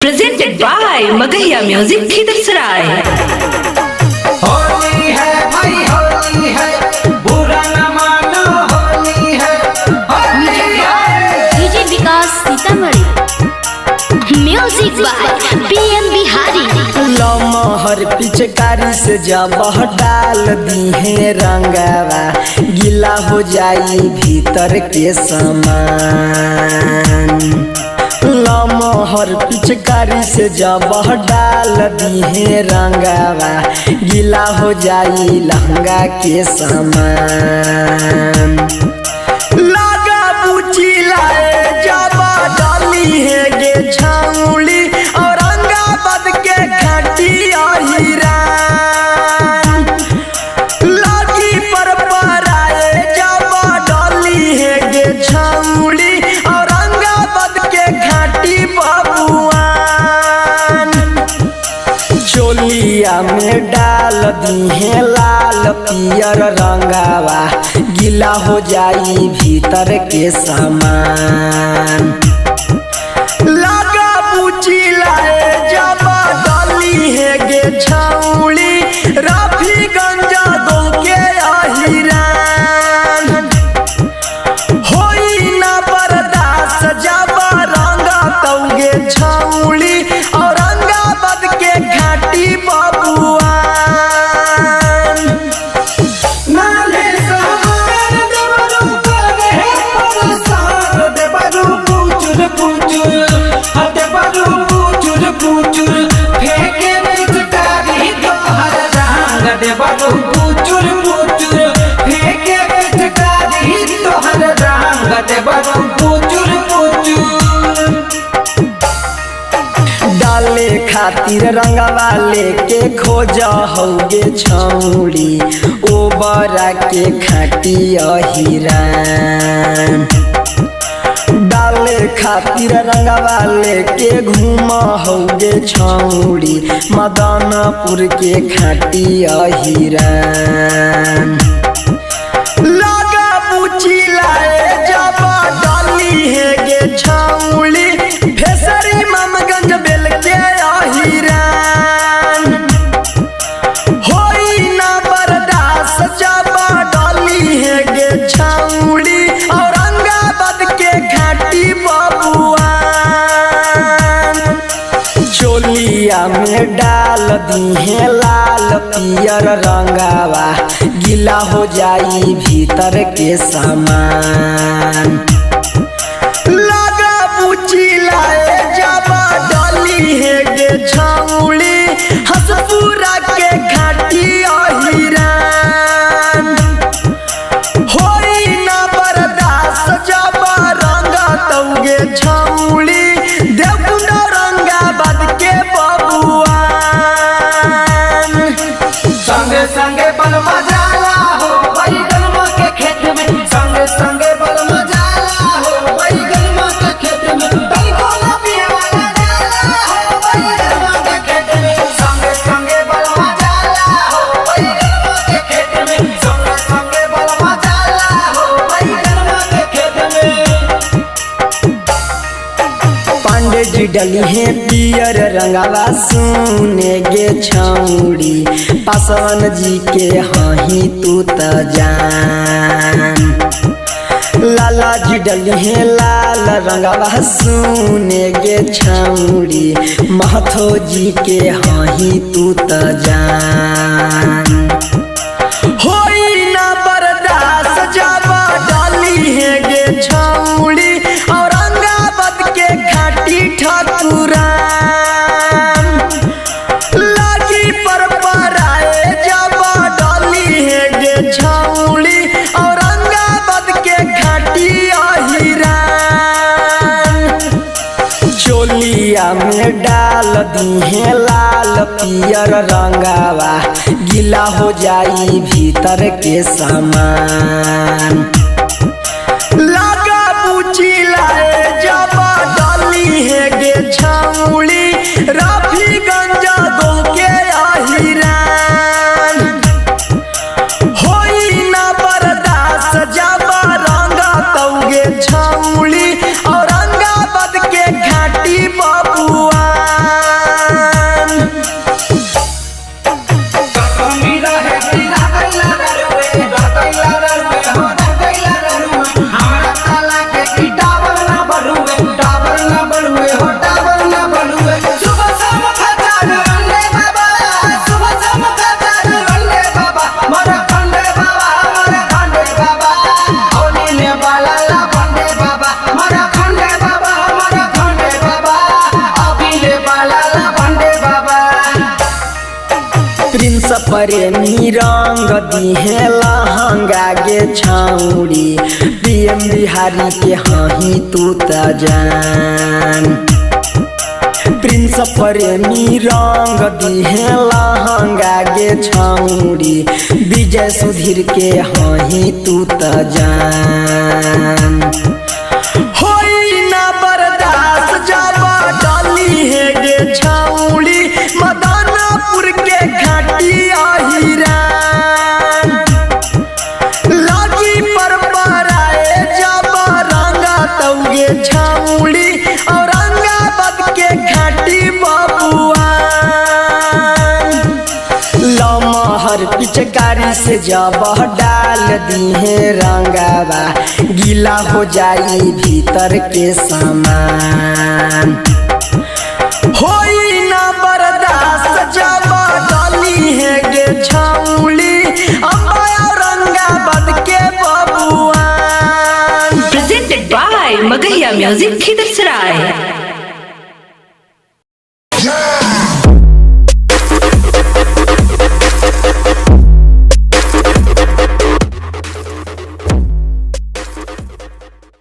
presented by Magahia Music Khidasrai. Holi है भाई होली है, बुरा न मानो होली है, होली है। DJ Vikas Sitamarhi, music by PM Bihari. लमहर पिचकारी से जब डाल दी है रंगवा, गीला हो जाई भीतर के समान। लमहर पिचकारी से जब डाल दी है रंगवा, गीला हो जाई लहंगा के समान। लागा बुची लाए जब डाली है गे छाउली, औरंगाबाद के खटिया हिरान। लागी पर पराए जब डाली है गे छाउली, औरंगाबाद के घाटी बबुआन। चोलिया में डाल दी है लाल पियर रंगावा, गीला हो जाई भीतर के समान। लागा बुची लाए जब डाली है गे छाउली, रफीगंज दो के अहिरान। होई ना बर्दाश्त जब रंग तौगे छाउली, औरंगाबाद के घाटी बबुआन। नाले सहार देवरू करे परेशान, देवरू पूचुर पूचुर, देवरू पूचुर पूचुर, फेंके पिचकारी तोहर रंग। देवरू पूचुर पूचुर, फेंके पिचकारी तोहर रंग। देवरू पूचुर पूचुर। डाले खातिर रंगवा लेके खोज होगे छौड़ी, ओ बरा के खाटी अहिरान। डाले खातिर रंगवा लेके घूम होगे छौड़ी, मदनपुर के खाटी अहिरान। लागा बुची लाए जब डाली है गे छौली, भेसरी मामगंज बेल के अहिरान। होई ना बर्दाश्त जब डाली है गे छौली, औरंगाबाद के घाटी बबुआन। चोलिया में डाल दी है लाल पियर रंगावा, गीला हो जाई भीतर के समान। लागा बुची लाए जब डाली है गे छौली, हसपुरा के घाटी अहिरान। होई ना बर्दाश्त जब रंग तौगे छौली, देवकुंड औरंगाबाद के बबुआन। संगे संगे बल मजाला हो भाई गलमा के खेत में, संगे संगे बल मजाला हो भाई गलमा के खेत में। भाई कोला पिए वाला डाला हो भाई गलमा के खेत में, संगे संगे बल मजाला हो भाई गलमा के खेत में। संगे संगे बल मजाला हो भाई गलमा के खेत में। पांडे जी डली है पियर रंगावा, सुने गे छौड़ी, पासवान जी के हही तू त जान। लाला जी डली है लाल रंगावा, सुने गे छौड़ी, महथो जी के हही तू त जान। होई ना बर्दाश्त जब डाली है गे छौड़ी, औरंगाबाद के घाटी ठाकुरान। लागी पर पराए जब डाली है गे छौड़ी, औरंगाबाद के घाटी अहिरान। चोलिया में डाल दी है लाल पियर रंगावा, गीला हो जाई भीतर के समान। लागा बुची लाए जब डाली है गे छौली, रफीगंज दो के अहिरान। होई ना बर्दाश्त जब रंग तौगे छौली, औरंगाबाद के घाटी बबुआन। प्रेमी रंग दिहे लहंगा गे छौड़ी पीएम बिहारी के हही तू त जान प्रिंस प्रेमी रंग दिहे लहंगा गे छौड़ी विजय सुधीर के हही तू त जान होई ना बर्दाश्त जब डाली है गे छौड़ी मदनपुर के घाटी अहिरान लागी पर पराए जब रंगा तौगे छौड़ी औरंगाबाद के घाटी बबुआन लमहर पिचकारी से जब डाल दिहे रंगावा गीला हो जाई भीतर के सामान होई ना बर्दाश्त जब डाली है गे छौड़ी औरंगाबाद के बबुआन Presented by Magahia Music Khidarsaraय.